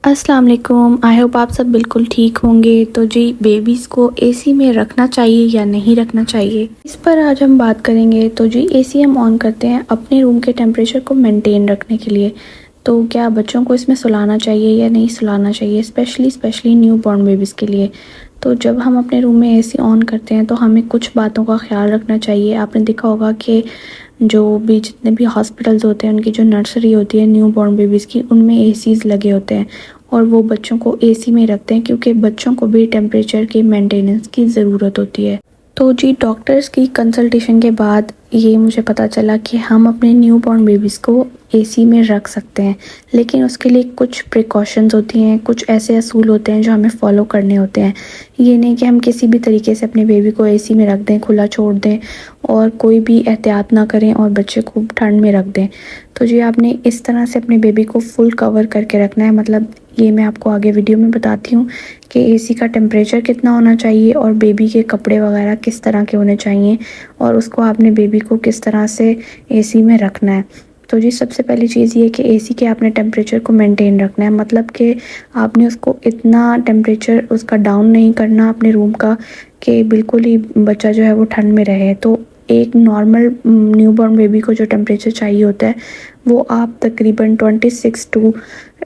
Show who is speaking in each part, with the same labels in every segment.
Speaker 1: अस्सलाम वालेकुम। I hope आप सब बिल्कुल ठीक होंगे। तो जी, बेबीज़ को एसी में रखना चाहिए या नहीं रखना चाहिए, इस पर आज हम बात करेंगे। तो जी, एसी हम ऑन करते हैं अपने रूम के टेम्परेचर को मेंटेन रखने के लिए। तो क्या बच्चों को इसमें सुलाना चाहिए या नहीं सुलाना चाहिए, स्पेशली न्यू बॉर्न बेबीज़ के लिए। तो जब हम अपने रूम में एसी ऑन करते हैं तो हमें कुछ बातों का ख्याल रखना चाहिए। आपने देखा होगा कि जो भी जितने भी हॉस्पिटल्स होते हैं, उनकी जो नर्सरी होती है न्यू बॉर्न बेबीज़ की, उनमें एसीज़ लगे होते हैं और वो बच्चों को एसी में रखते हैं क्योंकि बच्चों को भी टेम्परेचर की मेंटेनेंस की ज़रूरत होती है। तो जी, डॉक्टर्स की कंसल्टेशन के बाद ये मुझे पता चला कि हम अपने न्यू बॉर्न बेबीज़ को एसी में रख सकते हैं, लेकिन उसके लिए कुछ प्रिकॉशंस होती हैं, कुछ ऐसे असूल होते हैं जो हमें फ़ॉलो करने होते हैं। ये नहीं कि हम किसी भी तरीके से अपने बेबी को एसी में रख दें, खुला छोड़ दें और कोई भी एहतियात ना करें और बच्चे को ठंड में रख दें। तो जी, आपने इस तरह से अपने बेबी को फुल कवर करके रखना है। मतलब ये मैं आपको आगे वीडियो में बताती हूँ कि एसी का टेम्परेचर कितना होना चाहिए और बेबी के कपड़े वगैरह किस तरह के होने चाहिए और उसको आपने बेबी को किस तरह से एसी में रखना है। तो जी, सबसे पहली चीज़ ये कि एसी के आपने टेम्परेचर को मेंटेन रखना है। मतलब कि आपने उसको इतना टेम्परेचर उसका डाउन नहीं करना अपने रूम का कि बिल्कुल ही बच्चा जो है वो ठंड में रहे। तो एक नॉर्मल न्यूबॉर्न बेबी को जो टेम्परेचर चाहिए होता है वो आप तकरीबन 26 टू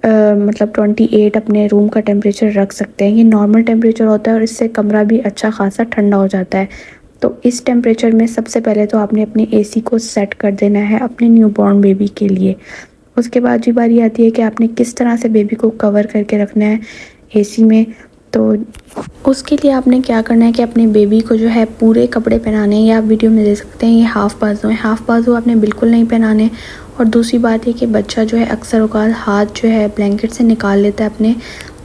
Speaker 1: मतलब 28 अपने रूम का टेम्परेचर रख सकते हैं। ये नॉर्मल टेम्परेचर होता है और इससे कमरा भी अच्छा खासा ठंडा हो जाता है। तो इस टेम्परेचर में सबसे पहले तो आपने अपने एसी को सेट कर देना है अपने न्यूबॉर्न बेबी के लिए। उसके बाद जी बारी आती है कि आपने किस तरह से बेबी को कवर करके रखना है एसी में। तो उसके लिए आपने क्या करना है कि अपने बेबी को जो है पूरे कपड़े पहनाने हैं। ये आप वीडियो में देख सकते हैं, ये हाफ़ बाजू है। हाफ़ बाजू आपने बिल्कुल नहीं पहनाने। और दूसरी बात ये कि बच्चा जो है अक्सर औक़ात हाथ जो है ब्लैंकेट से निकाल लेता है अपने,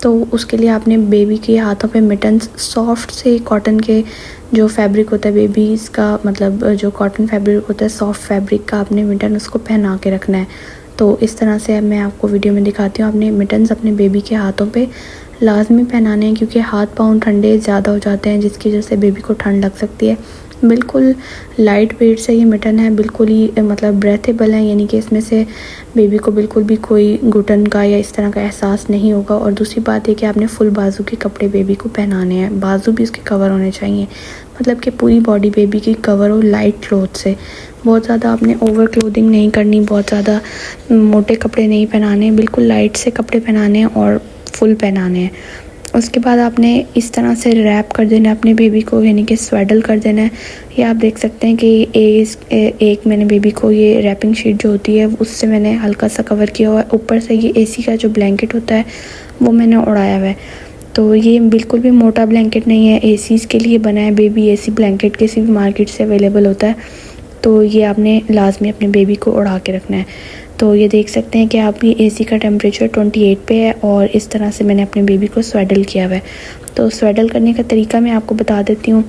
Speaker 1: तो उसके लिए आपने बेबी के हाथों पे मिटन्स सॉफ्ट से कॉटन के जो फैब्रिक होता है बेबीज़ का, मतलब जो कॉटन फैब्रिक होता है सॉफ्ट फैब्रिक का, आपने मिटन उसको पहना के रखना है। तो इस तरह से मैं आपको वीडियो में दिखाती हूँ। आपने मिटन्स अपने बेबी के हाथों पे लाजमी पहनाने हैं क्योंकि हाथ पाँव ठंडे ज़्यादा हो जाते हैं जिसकी वजह से बेबी को ठंड लग सकती है। बिल्कुल लाइट वेट से ये मिटन है, बिल्कुल ही मतलब ब्रेथेबल है, यानी कि इसमें से बेबी को बिल्कुल भी कोई घुटन का या इस तरह का एहसास नहीं होगा। और दूसरी बात ये कि आपने फुल बाजू के कपड़े बेबी को पहनाने हैं, बाजू भी उसके कवर होने चाहिए। मतलब कि पूरी बॉडी बेबी की कवर हो लाइट क्लॉथ से। बहुत ज़्यादा आपने ओवर क्लोथिंग नहीं करनी, बहुत ज़्यादा मोटे कपड़े नहीं पहनाने, बिल्कुल लाइट से कपड़े पहनाने हैं और फुल पहनाने हैं। उसके बाद आपने इस तरह से रैप कर देना है अपने बेबी को, यानी कि स्वेडल कर देना है। ये आप देख सकते हैं कि एक मैंने बेबी को ये रैपिंग शीट जो होती है उससे मैंने हल्का सा कवर किया हुआ है। ऊपर से ये एसी का जो ब्लैंकेट होता है वो मैंने उड़ाया हुआ है। तो ये बिल्कुल भी मोटा ब्लैंकेट नहीं है, एसीज़ के लिए बना है। बेबी एसी ब्लैंकेट किसी भी मार्केट से अवेलेबल होता है। तो ये आपने लाजमी अपने बेबी को उड़ा के रखना है। तो ये देख सकते हैं कि आपकी एसी का टेम्परेचर 28 पे है और इस तरह से मैंने अपने बेबी को स्वेडल किया हुआ है। तो स्वेडल करने का तरीका मैं आपको बता देती हूँ।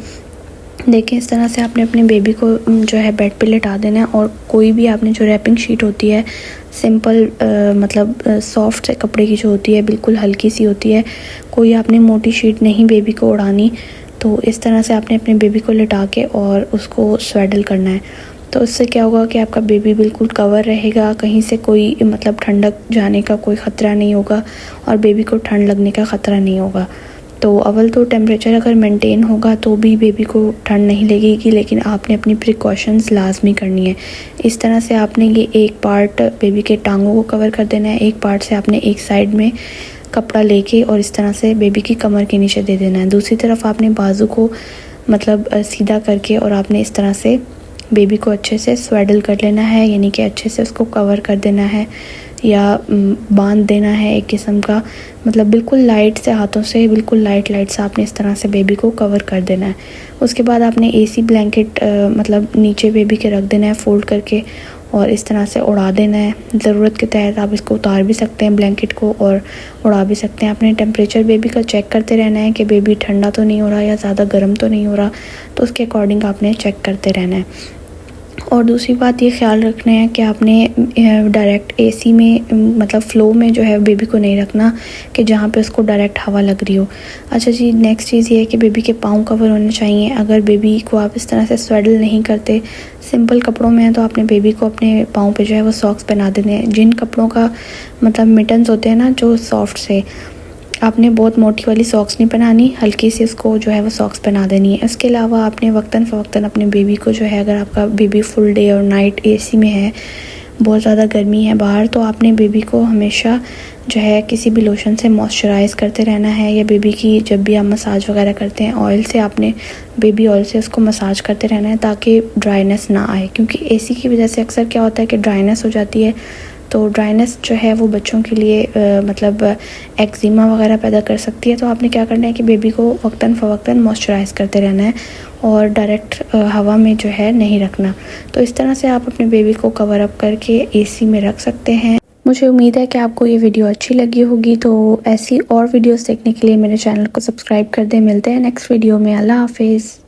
Speaker 1: देखिए, इस तरह से आपने अपने बेबी को जो है बेड पे लेटा देना है और कोई भी आपने जो रैपिंग शीट होती है सिंपल मतलब सॉफ्ट से कपड़े की जो होती है, बिल्कुल हल्की सी होती है, कोई आपने मोटी शीट नहीं बेबी को उड़ानी। तो इस तरह से आपने अपने बेबी को लिटा के और उसको स्वेडल करना है। तो इससे क्या होगा कि आपका बेबी बिल्कुल कवर रहेगा, कहीं से कोई मतलब ठंडक जाने का कोई ख़तरा नहीं होगा और बेबी को ठंड लगने का ख़तरा नहीं होगा। तो अव्वल तो टेम्परेचर अगर मेंटेन होगा तो भी बेबी को ठंड नहीं लगेगी, लेकिन आपने अपनी प्रिकॉशंस लाजमी करनी है। इस तरह से आपने ये एक पार्ट बेबी के टांगों को कवर कर देना है, एक पार्ट से आपने एक साइड में कपड़ा लेके और इस तरह से बेबी की कमर के नीचे दे देना है। दूसरी तरफ आपने बाजू को मतलब सीधा करके और आपने इस तरह से बेबी को अच्छे से स्वेडल कर लेना है, यानी कि अच्छे से उसको कवर कर देना है या बांध देना है एक किस्म का। मतलब बिल्कुल लाइट से हाथों से बिल्कुल लाइट से आपने इस तरह से बेबी को कवर कर देना है। उसके बाद आपने एसी ब्लैंकेट मतलब नीचे बेबी के रख देना है फोल्ड करके और इस तरह से उड़ा देना है। ज़रूरत के तहत आप इसको उतार भी सकते हैं ब्लैंकेट को और उड़ा भी सकते हैं। अपने टेम्परेचर बेबी का चेक करते रहना है कि बेबी ठंडा तो नहीं हो रहा या ज़्यादा गर्म तो नहीं हो रहा, तो उसके अकॉर्डिंग आपने चेक करते रहना है। और दूसरी बात ये ख्याल रखना है कि आपने डायरेक्ट एसी में मतलब फ़्लो में जो है बेबी को नहीं रखना कि जहाँ पे उसको डायरेक्ट हवा लग रही हो। अच्छा जी, नेक्स्ट चीज़ ये है कि बेबी के पाँव कवर होने चाहिए। अगर बेबी को आप इस तरह से स्वेडल नहीं करते, सिंपल कपड़ों में है, तो आपने बेबी को अपने पाँव पे जो है वो सॉक्स पहना देने हैं। जिन कपड़ों का मतलब मिटन्स होते हैं ना जो सॉफ्ट से, आपने बहुत मोटी वाली सॉक्स नहीं पहनानी, हल्की सी उसको जो है वो सॉक्स पहना देनी है। इसके अलावा आपने वक्तन फ़वक्तन अपने बेबी को जो है, अगर आपका बेबी फुल डे और नाइट एसी में है, बहुत ज़्यादा गर्मी है बाहर, तो आपने बेबी को हमेशा जो है किसी भी लोशन से मॉइस्चराइज़ करते रहना है, या बेबी की जब भी आप मसाज वगैरह करते हैं ऑयल से, आपने बेबी ऑयल से उसको मसाज करते रहना है ताकि ड्राइनेस ना आए। क्योंकि एसी की वजह से अक्सर क्या होता है कि ड्राइनेस हो जाती है, तो ड्राइनेस जो है वो बच्चों के लिए मतलब एक्जिमा वगैरह पैदा कर सकती है। तो आपने क्या करना है कि बेबी को वक्तन फ़वक्तन मॉइस्चराइज़ करते रहना है और डायरेक्ट हवा में जो है नहीं रखना। तो इस तरह से आप अपने बेबी को कवर अप करके एसी में रख सकते हैं। मुझे उम्मीद है कि आपको ये वीडियो अच्छी लगी होगी। तो ऐसी और वीडियोस देखने के लिए मेरे चैनल को सब्सक्राइब कर दें। मिलते हैं नेक्स्ट वीडियो में। अल्लाह हाफिज़।